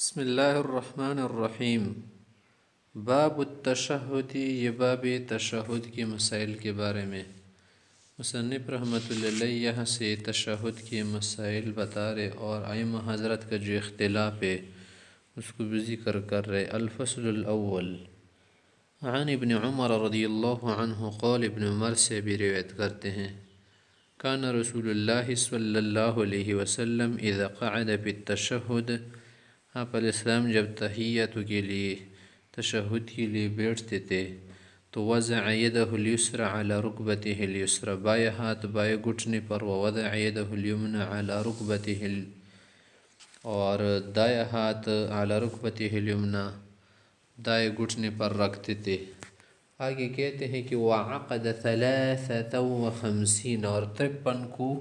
بسم اللہ الرحمن الرحیم۔ باب التشہد، یہ باب تشہد کے مسائل کے بارے میں۔ مصنف رحمۃ اللہ علیہ یہاں سے تشہد کے مسائل بتا رہے اور ائمہ حضرت کا جو اختلاف ہے اس کو بھی ذکر کر رہے۔ الفصل الاول، عن ابن عمر رضی اللہ عنہ قول، ابن عمر سے بھی روایت کرتے ہیں، کان رسول اللہ صلی اللہ علیہ وسلم اذا قعد فی التشہد، آپ علیہ السلام جب تحیت کے لیے تشہد کے لیے بیٹھتے تھے تو وضع یدہ الیسری علی رکبتہ الیسری، بائیں ہاتھ بائیں گھٹنے پر، ووضع یدہ الیمنی علی رکبتہ، اور دائیں ہاتھ علی رکبتہ الیمنی دائیں گھٹنے پر رکھتے تھے۔ آگے کہتے ہیں کہ وعقد 53 اور 53 کو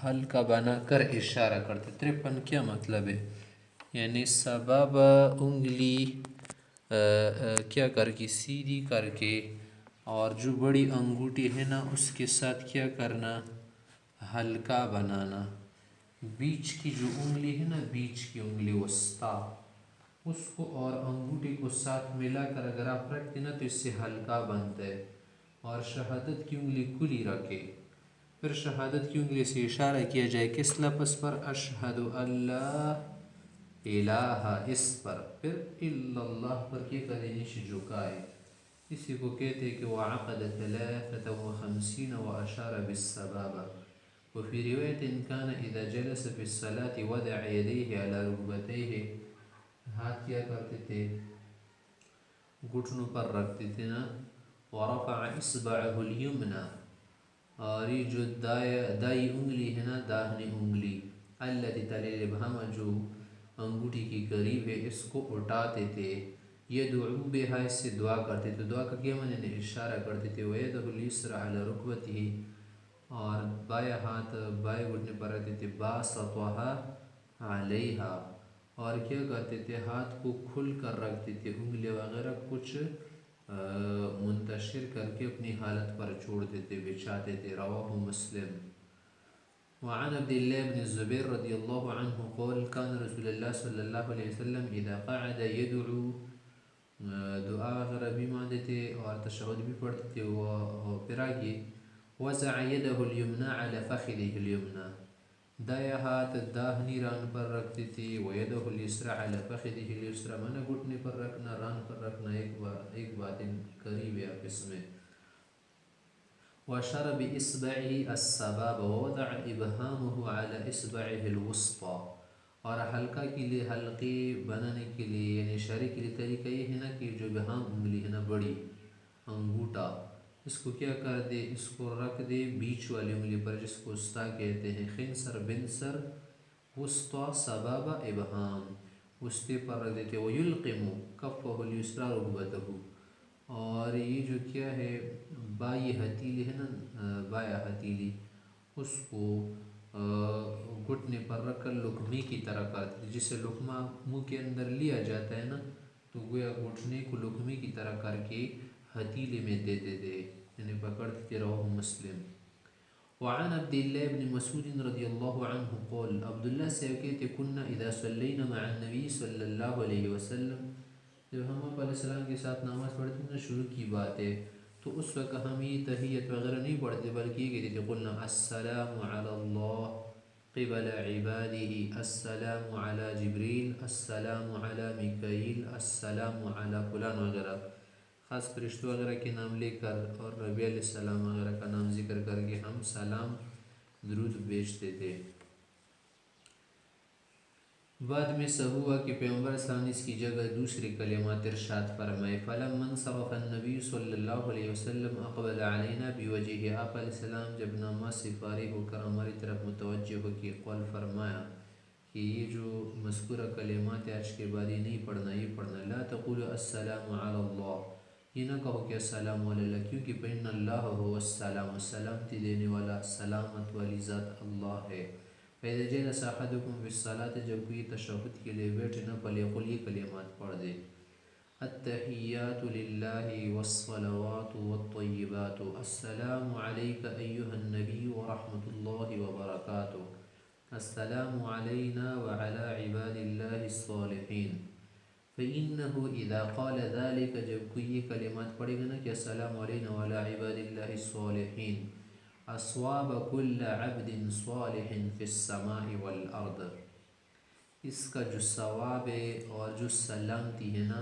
ہلکا بنا کر اشارہ کرتے۔ 53 کیا مطلب ہے؟ یعنی سباب انگلی کیا کر کے سیدھی کر کے، اور جو بڑی انگوٹھی ہے نا اس کے ساتھ کیا کرنا، ہلکا بنانا۔ بیچ کی جو انگلی ہے نا، بیچ کی انگلی وسطیٰ، اس کو اور انگوٹھی کو ساتھ ملا کر اگر آپ رکھتے نا تو اس سے ہلکا بنتا ہے۔ اور شہادت کی انگلی کھلی رکھے، پھر شہادت کی انگلی سے اشارہ کیا جائے کس لفظ پر؟ اشہد اللہ الہ، اس پر، پھر الا اللہ پر کیا کرے، نیچے جھکائے۔ اسی کو کہتے ہیں کہ وعقد 53 واشار بالسبابہ۔ وفي رواية كان إذا جلس في الصلاة وضع يديه على ركبتيه، ہاتھ کیا کرتے تھے، گھٹنوں پر رکھتے تھے نا، ورفع اصبعه اليمنى، اور یہ جو دائیں انگلی ہے نا، داہنی انگلی، التي تلی الابہام، جو انگوٹھی کی قریب ہے، اس کو اٹھاتے تھے، یدعو بہا، اس سے دعا کرتے تھے۔ دعا کا کیا معنی ہے؟ اشارہ کرتے تھے۔ ویدہ الیسری علی رکبتہ، اور بائیں ہاتھ بائیں گھٹنے پر رکھتے تھے، باسطھا علیہا، اور کیا کرتے تھے، ہاتھ کو کھل کر رکھتے تھے، انگلی وغیرہ کچھ منتشر کر کے اپنی حالت پر چھوڑتے تھے، بچھاتے تھے۔ رواہ مسلم۔ وعن عبد الله بن الزبير رضی اللہ عنہ قول، کان رسول اللہ صلی اللہ علیہ وسلم اذا قعد يدعو، دعا وغیرہ بھی مانتے تھے اور تشہد بھی پڑھتے تھے، پھر آگے وضع یدہ الیمنی علی فخذہ الیمنی، دائیں ہاتھ داہنی ران پر رکھتے تھے، ویدہ الیسری علی فخذہ الیسری، معنی گھٹنے پر رکھنا، ران پر رکھنا، ایک بات قریب ہے آپس میں۔ واشار باصبعه السبابہ، ووضع ابہامہ علی اصبعہ الوسطی، اور حلقہ کے لیے، حلقے بنانے کے لیے، یعنی اشارے کے لیے طریقہ یہ ہے نا کہ جو ابہام انگلی ہے نا، بڑی انگوٹھا، اس کو کیا کر دے، اس کو رکھ دے بیچ والی انگلی پر، جس کو وسطیٰ کہتے ہیں، خنصر بنصر وسطیٰ سبابہ ابہام، وسطے پر رکھ دیتے۔ ویلقم کفہ الیسری رکبتہ، اور یہ جو کیا ہے، بائیں ہتھیلی ہے نا، بائیں ہتھیلی، اس کو گھٹنے پر رکھ کر لقمے کی طرح کرتے تھے، جسے لقمہ منہ کے اندر لیا جاتا ہے نا، تو گویا گھٹنے کو لقمے کی طرح کر کے ہتھیلی میں دیتے تھے، یعنی پکڑتے تھے۔ رواہ مسلم۔ وعن عبد الله بن مسعود رضی اللہ عنہ قول، عبداللہ سے کہتے، كنا اذا صلینا مع النبی صلی اللہ علیہ وسلم، جب ہم آپ علیہ السلام کے ساتھ نماز پڑھتے ہیں، شروع کی بات ہے، تو اس وقت ہم یہ تحیت وغیرہ نہیں پڑھتے، بلکہ یہ کہتے تھے، قلنا السلام علی اللہ قبل عباده، السلام علی جبریل، السلام علی میکائیل، السلام علی فلان وغیرہ، خاص فرشتوں وغیرہ کے نام لے کر اور نبی علیہ السلام وغیرہ کا نام ذکر کر کے ہم سلام درود بھیجتے تھے۔ بعد میں سب ہوا کہ پیغمبر صلی اللہ علیہ وسلم اس کی جگہ دوسری کلمات ارشاد فرمائے۔ فلما انصرف النبی صلی اللہ علیہ وسلم اقبل علینا بوجہہ، آپ علیہ السلام جب نماز سے فارغ ہو کر ہماری طرف متوجہ ہو کے قول فرمایا کہ یہ جو مذکورہ کلمات آج کے بعد یہ نہیں پڑھنا، یہ پڑھنا، لا تقولوا السلام علی اللہ، یہ نہ کہو کہ السلام علی اللہ، کیونکہ فإن اللہ هو السلام، سلامتی دینے والا، سلامت والی ذات اللہ ہے۔ فإذا جلس أحدكم في الصلاة، جب کوئی تشہد کے لیے بیٹھے نہ، فلیقل، یہ کلمات پڑھ دے، التحیات للہ والصلوات والطیبات، السلام علیک ایہا النبی ورحمۃ اللہ وبرکاتہ، السلام علینا وعلی عباد اللہ الصالحین، فإنه اذا قال ذلك، جب کوئی یہ کلمات پڑھے گا نا کہ السلام علینا وعلی عباد اللہ الصالحین، اصواب كل عبد صالح في السماء والارض، اس کا جو ثواب ہے اور جو سلامتی ہے نا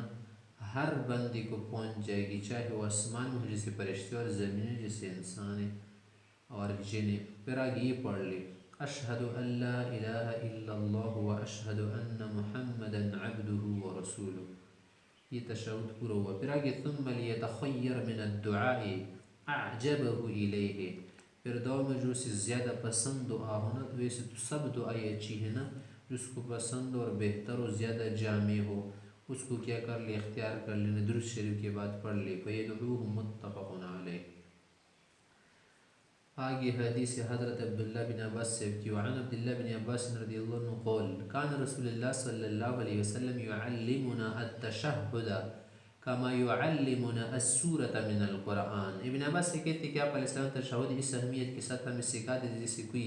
ہر بندے کو پہنچ جائے گی، چاہے وہ آسمان میں ہو جیسے فرشتے اور زمین میں جیسے انسان ہے اور جنیں۔ پھر آگے یہ پڑھ لے، اشہد ان لا الہ الا اللہ و اشہد ان محمدا عبدہ و رسولہ، یہ تشہد پورا ہوا۔ پھر آگے ثم لیتخیر من الدعاء اعجبہ الیہ، پھر دعا میں جو اسے زیادہ پسند دعا ہونا، تو ویسے تو سب دعائیں اچھی ہیں نا، جس کو پسند اور بہتر اور زیادہ جامع ہو اس کو کیا کر لے، اختیار کر لینا، درود شریف کے بعد پڑھ لے۔ فیدعوہ متفق علیہ۔ آگے حدیث حضرت عبداللہ بن عباس سے کی، وعن عبداللہ بن عباس رضی اللہ عنہ قول کان رسول اللہ صلی اللہ علیہ وسلم يعلمنا التشہد کما يعلمنا السورة من القرآن۔ ابن عباس سے کہتے کہ آپ علیہ السلام تشہد اس اہمیت کے ساتھ ہمیں سکھا دیتے جیسے کوئی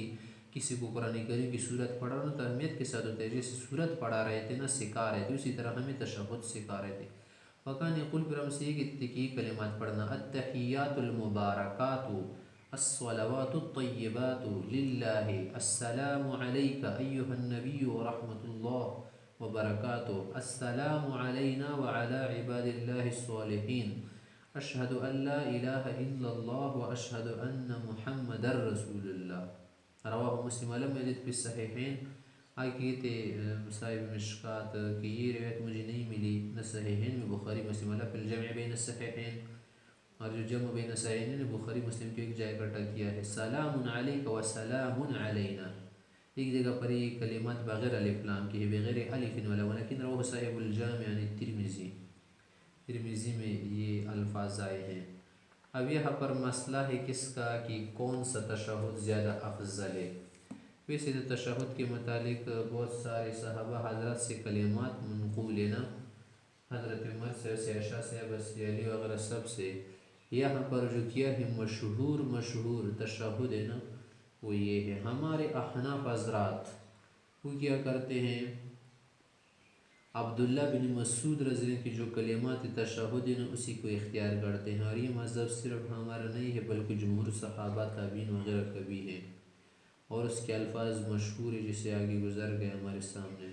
کسی کو قرآن کریم کی صورت پڑھا رہا تو اہمیت کے ساتھ ہوتا ہے، جیسے صورت پڑھا رہے تھے نا سکھا رہے تھے، اسی طرح ہمیں تشہد سکھا رہے تھے۔ وکان یقول، پھر ہم سے یہ کہتے کہ یہ کلمات پڑھنا، التحیات المبارکات الصلوات الطیبات للہ، السلام علیک ایہا النبی ورحمۃ اللہ وبرکاتہ، السلام علینا وعلی عباد اللہ الصالحین، اشہد ان لا الہ الا اللہ واشہد ان محمد رسول اللہ، رواہ مسلم لم یجد فی الصحیحین۔ آگے کہتے صاحب مشکات کہ یہ روایت مجھے نہیں ملی نہ صحیحین میں بخاری مسلم اللہ فی الجمع بین الصحیحین، اور جو جمع بین الصحیحین نے بخاری مسلم کو ایک جائے اکٹھا کیا ہے، سلام علیک و سلام علینا، ایک جگہ پر یہ کلمات بغیر الف لام کی ہے، بغیر الف ولا، ولیکن رواه صاحب الجامع یعنی ترمذی، ترمذی میں یہ الفاظ آئے ہیں۔ اب یہاں پر مسئلہ ہے کس کا کہ کون سا تشہد زیادہ افضل ہے۔ ویسے تو تشہد کے متعلق بہت سارے صحابہ حضرات سے کلمات منقول ہیں نا، حضرت عمر سے عائشہ سے علی وغیرہ سب سے، یہاں پر جو کیا ہے مشہور تشہد ہے نا وہ یہ ہے۔ ہمارے احناف حضرات وہ کیا کرتے ہیں، عبداللہ بن مسعود رضی اللہ عنہ کی جو کلمات تشہد ہیں اسی کو اختیار کرتے ہیں، اور یہ مذہب صرف ہمارا نہیں ہے بلکہ جمہور صحابہ تابعین وغیرہ کا بھی ہے، اور اس کے الفاظ مشہور ہیں جسے آگے گزر گئے ہمارے سامنے۔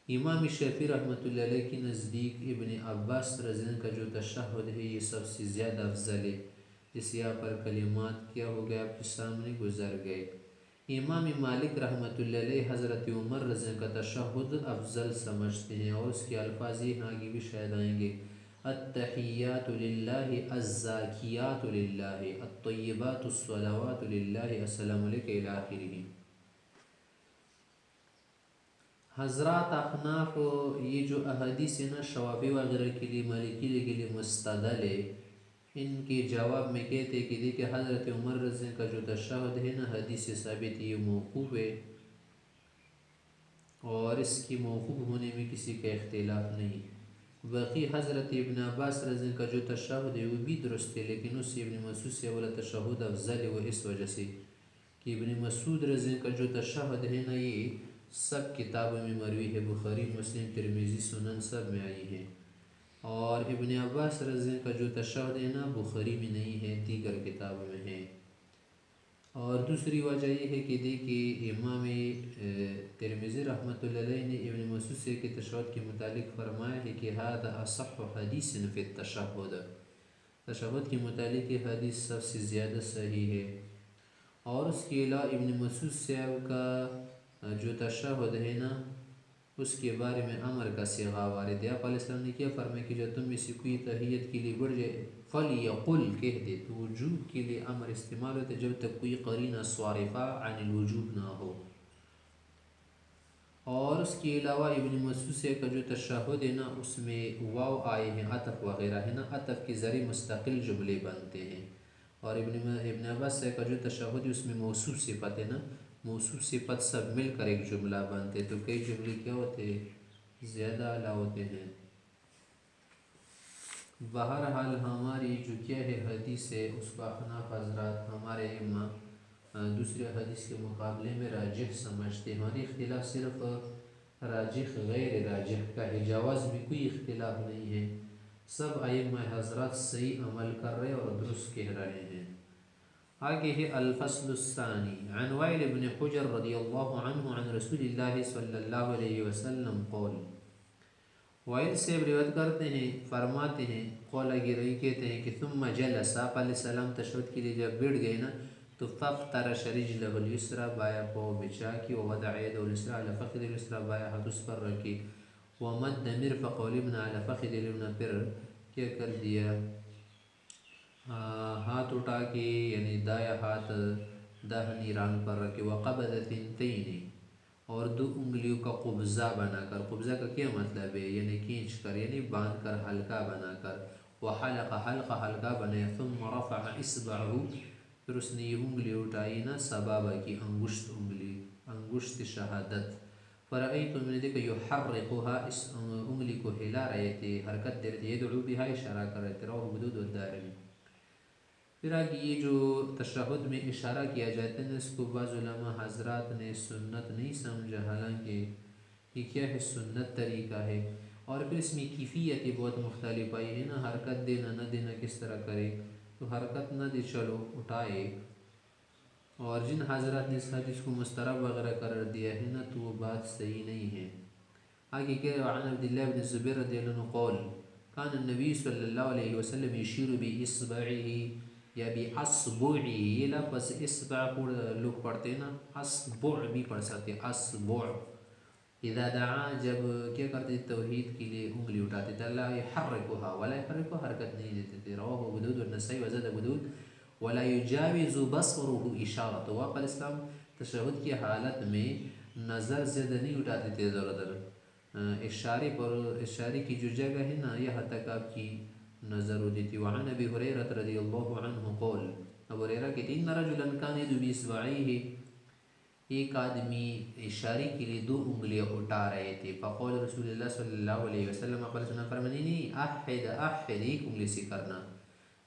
امام شافعی رحمۃ اللہ علیہ کی نزدیک ابن عباس رضی اللہ عنہ کا جو تشہد ہے یہ سب سے زیادہ افضل ہے، جس یہاں پر کلمات کیا ہو گئے آپ کے سامنے گزر گئے۔ امام مالک رحمۃ اللہ علیہ حضرت عمر رضی اللہ عنہ کا تشہد افضل سمجھتے ہیں، اور اس کے الفاظ یہ آگے بھی شاید آئیں گے، التحیات للہ الزاکیات للہ الطیبات الصلوات للہ السلام علیکم الی آخرہ۔ حضرات احناف یہ جو احادیث ہیں نا شوافی وغیرہ کے لیے، مالکی کے لیے مستدل ہے، ان کے جواب میں کہتے کہ دیکھیں حضرت عمر رضی اللہ عنہ کا جو تشہد ہے نا حدیث سے ثابت یہ موقوف ہے، اور اس کی موقوف ہونے میں کسی کا اختلاف نہیں۔ باقی حضرت ابن عباس رضی اللہ عنہ کا جو تشہد ہے وہ بھی درست ہے، لیکن اس سے ابن مسعود سے والا تشہد افضل ہے، وہ اس وجہ سے کہ ابن مسعود رضی اللہ عنہ کا جو تشہد ہے نا یہ سب کتابوں میں مروی ہے، بخاری مسلم ترمذی سنن سب میں آئی ہے، اور ابن عباس رضی اللہ عنہ کا جو تشہد ہے نا بخاری میں نہیں ہے، دیگر کتابوں میں ہے۔ اور دوسری وجہ یہ ہے کہ دیکھیے امام ترمذی رحمۃ اللہ علیہ نے ابن مسعود سے کے تشہد کے متعلق فرمایا ہے کہ ھذا اصح حدیث فی التشہد، تشہد کے متعلق یہ حدیث سب سے زیادہ صحیح ہے۔ اور اس کے علاوہ ابن مسعود صاحب کا جو تشہد ہے نا اس کے بارے میں امر کا صیغہ وارد ہے، آپ علیہ السلام نے کیا فرمایا کہ جب تم میں سے کوئی تحیت کے لیے بڑھ جائے فَلْيَقُلْ کہہ دے، تو وجوب کے لیے امر استعمال ہوتا ہے جب تک کوئی قرینہ صارفہ عن الوجوب نہ ہو۔ اور اس کے علاوہ ابن مسعود سے کا جو تشہد ہے نا اس میں واو آئے ہیں، عطف وغیرہ ہے نا، عطف کے ذریعے مستقل جملے بنتے ہیں، اور ابن عباس سے کا جو تشہد ہے اس میں موصوف صفت ہے نا، موصوف صفت سب مل کر ایک جملہ بنتے، تو کئی جملے کیا ہوتے ہیں زیادہ اعلیٰ ہوتے ہیں۔ بہرحال ہماری جو کیا ہے حدیث ہے اس کو احناف حضرات ہمارے امام دوسرے حدیث کے مقابلے میں راجح سمجھتے ہیں، اور یہ اختلاف صرف راجح غیر راجح کا ہے، جواز میں کوئی اختلاف نہیں ہے، سب ائمہ حضرات صحیح عمل کر رہے اور درست کہہ رہے ہیں۔ آگے ہے الفصل الثانی عن وائل بن حجر رضی اللہ عنہ عن رسول اللہ صلی اللہ علیہ وسلم قول، وائل سے روایت کرتے ہیں، فرماتے ہیں، قول گرئی کہتے ہیں کہ ثم جلس، آپ علیہ السلام تشہد کے لیے جب بیٹھ گئے نا تو فافترش رجلہ الیسرا، بایاں پاؤں بچھا کی، ووضع یدہ الیسرا علی فخذ الیسرا، بایاں ہاتھ اس پر رکھی، ومد مرفق الیمنی علی فخذ الیمنی، پھر کیا کر دیا، ہاتھ اٹھا کے یعنی دایاں ہاتھ داہنی ران پر رکھے، وقبض ثنتین، اور دو انگلیوں کا قبضہ بنا کر، قبضہ کا کیا مطلب ہے، یعنی کھینچ کر، یعنی باندھ کر حلقہ بنا کر، وحلق، حلقہ حلقہ بنایا، ثم رفع اصبعہ، پھر اس نے یہ انگلی اٹھائی نا سبابہ کی، انگشت انگلی، انگشت شہادت، فرأیت، میں نے دیکھا، یحرقها، اس انگلی کو ہلا رہے تھے، حرکت دے رہے تھے، یدعو بہا، اشارہ کر رہے تھے، رواہ ابو داؤد والدارمی۔ پھر آگے یہ جو تشہد میں اشارہ کیا جاتا ہے نا، اس کو بعض علماء حضرات نے سنت نہیں سمجھا، حالانکہ یہ کیا ہے، سنت طریقہ ہے، اور پھر اس میں کیفیت بہت مختلف آئی ہے نا، حرکت دینا نہ دینا کس طرح کرے، تو حرکت نہ دے، چلو اٹھائے، اور جن حضرات نے اس حدیث کو مسترب وغیرہ قرار دیا ہے نا، تو وہ بات صحیح نہیں ہے۔ آگے کہہ رہے وعن عبداللہ بن الزبیر رضی اللہ عنہ قول، کان النبی صلی اللہ علیہ وسلم یشیر باصبعہ یا باصبعہ، یہ لفظ اصبع لوگ پڑھتے ہیں نا، اصبع بھی پڑھ سکتے ہیں، اصبع، اذا دعا، جب کیا کرتے تھے، توحید کے لیے انگلی اٹھاتے تھے، لا یحرکها، ولا یحرکها، حرکت نہیں دیتے تھے، رواہ ابو داؤد والنسائی، وزاد ابو داؤد ولا یجاوز بصره اشارۃ، وہ آپ علیہ السلام تشہد کی حالت میں نظر زیادہ نہیں اٹھاتے تھے ادھر ادھر، اشارے پر، اشارے کی جو جگہ ہے نا یہاں تک آپ کی نظر ہوتی تھی۔ وعن ابی ہریرہ رضی اللہ عنہ قول، ابو ہریرہ کہتے ہیں، ان رجلا کان یدعو باصبعیہ، ایک آدمی اشارے کے لیے دو انگلیاں اٹھا رہے تھے، فقول رسول اللہ صلی اللہ علیہ وسلم، آپ علیہ وسلم فرمانے، نہیں، احد احد، ایک انگلی سے کرنا،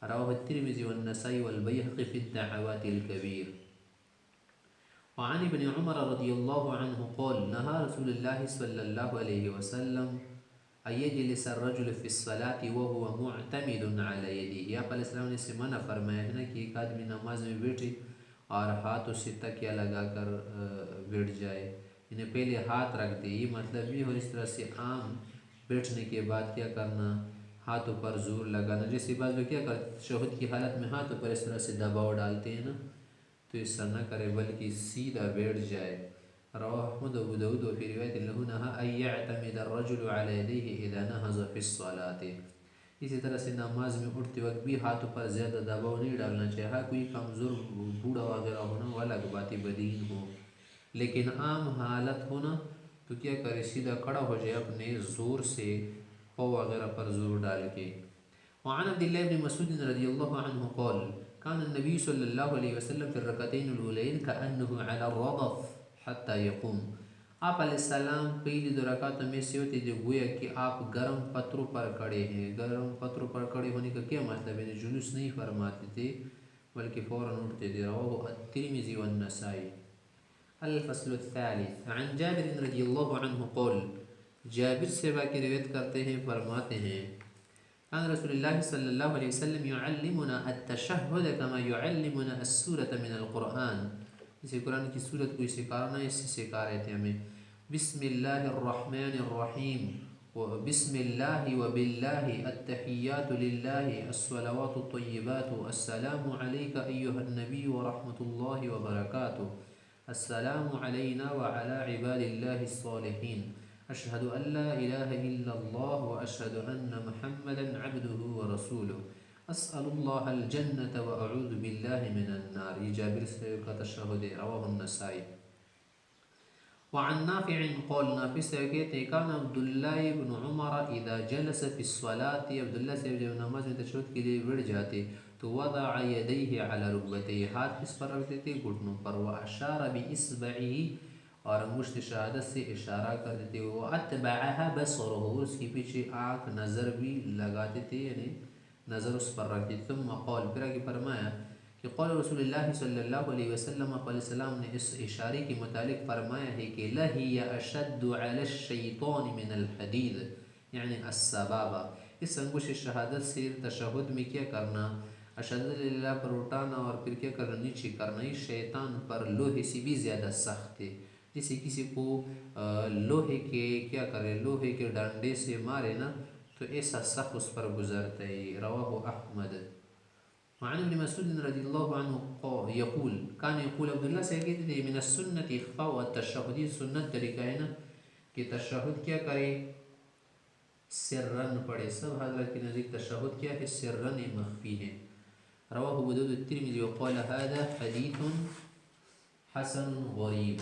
رواہ الترمذی والنسائی والبیہقی فی الدعوات الکبیر۔ وعن ابن عمر رضی اللہ عنہ قول، نہا رسول اللہ صلی اللہ علیہ وسلم ان یجلس الرجل فی الصلاة وهو معتمد علی یدیہ، آپ علیہ السلام نے اسے منع فرمایا ہے نا کہ ایک آدمی نماز میں بیٹھے اور ہاتھوں سے تکیہ لگا کر بیٹھ جائے، انہیں پہلے ہاتھ رکھ دے، یہ مطلب یہ، اور اس طرح سے عام بیٹھنے کے بعد کیا کرنا، ہاتھوں پر زور لگانا، جیسے بعض لوگ کیا کرتے تشہد کی حالت میں ہاتھوں پر اس طرح سے دباؤ ڈالتے ہیں نا، تو ایسا نہ کرے بلکہ سیدھا بیٹھ جائے۔ رواہ احمد ابو داؤد وفی روایت لہ نہا ان یعتمد الرجل علی یدیہ اذا نہض فی الصلاۃ، اسی طرح سے نماز میں اٹھتے وقت بھی ہاتھوں پر زیادہ دباؤ نہیں ڈالنا چاہیے، ہاں کوئی کمزور بوڑھا وغیرہ ہونا وہ الگ بات، بدین ہو، لیکن عام حالت ہونا تو کیا کرے، سیدھا کھڑا ہو جائے اپنے زور سے، پاؤں وغیرہ پر زور ڈال کے۔ وعن عبداللہ بن مسعود رضی اللہ عنہ قول، کان النبی صلی اللہ علیہ وسلم فی الرکعتین الاولین کأنہ علی الرضف حتی یقوم، آپ علیہ السلام پہلی دو رکعتوں میں سے ہوتے جو گویا کہ آپ گرم پتھروں پر کھڑے ہیں، گرم پتھروں پر کھڑے ہونے کا کیا مطلب ہے، جلوس نہیں فرماتے تھے بلکہ فوراً اٹھتے تھے، رواہ الترمذی والنسائی۔ الفصل الثالث عن جابر رضی اللہ عنہ قول، جابر سے باقی روایت کرتے ہیں، فرماتے ہیں، کان رسول اللہ صلی اللہ علیہ وسلم یعلمنا التشہد کما یعلمنا السورة من القرآن، اسے قرآن کی سورت کو سکھانا، اس سے سکھا رہے تھے ہمیں، بسم اللہ الرحمن الرحیم، بسم اللہ وباللہ، التحیات للہ، الصلوات الطیبات، السلام علیک ایہا النبی ورحمۃ اللہ وبرکاتہ، السلام علینا وعلی عباد اللہ الصالحین، اشہد ان لا الہ الا اللہ واشہد ان محمدا عبدہ ورسولہ، اسأل اللہ الجنة واعوذ باللہ من النار، یہ جابر سے کا تشہد ہے، رواہ النسائی۔ وعن نافع قول، نافع سے کہتے ہیں، کان عبداللہ بن عمر اذا جلس فی الصلاة، عبداللہ سے جب نماز میں تشہد کے لیے بیٹھ جاتے تو وضع یدیہ علی رکبتیہ، ہاتھ کس پر رکھتے تھے، گھٹنوں پر، واشار باصبعہ، اور انگشت شہادت سے اشارہ کرتے تھے، واتبعها بصرہ، اور اس کے پیچھے آنکھ نظر بھی لگاتے تھے، یعنی نظر اس پر رکھتے، ثم قول، پھر آگے فرمایا کہ قول رسول اللہ صلی اللہ علیہ وسلم علیہ السلام نے اس اشارے کے متعلق فرمایا ہے کہ لہی اشد علی الشیطان من الحدید، یعنی السبابہ، اس انگوش شہادت سے تشہد میں کیا کرنا، اشہد اللہ پر اٹھانا اور پھر کیا کرنا، نیچے کرنا، یہ شیطان پر لوہے سے بھی زیادہ سخت ہے۔ جیسے کسی کو لوہے کے کیا کرے، لوہے کے ڈنڈے سے مارے نا تو ایسا سخت اس پر گزرتا ہے۔ رواہ احمد۔ وعن ابن مسعود رضی اللہ عنہ یقول کان یقول، عبداللہ سے کہتے تھے من السنت اخفاء التشہد، یہ سنت طریقہ ہے نا کہ تشہد کیا کرے، سرن پڑھے۔ سب حضرت کے نزدیک تشہد کیا ہے، سرن مخفی ہے۔ رواہ ابو داؤد الترمذی وقال هذا حدیث حسن غریب۔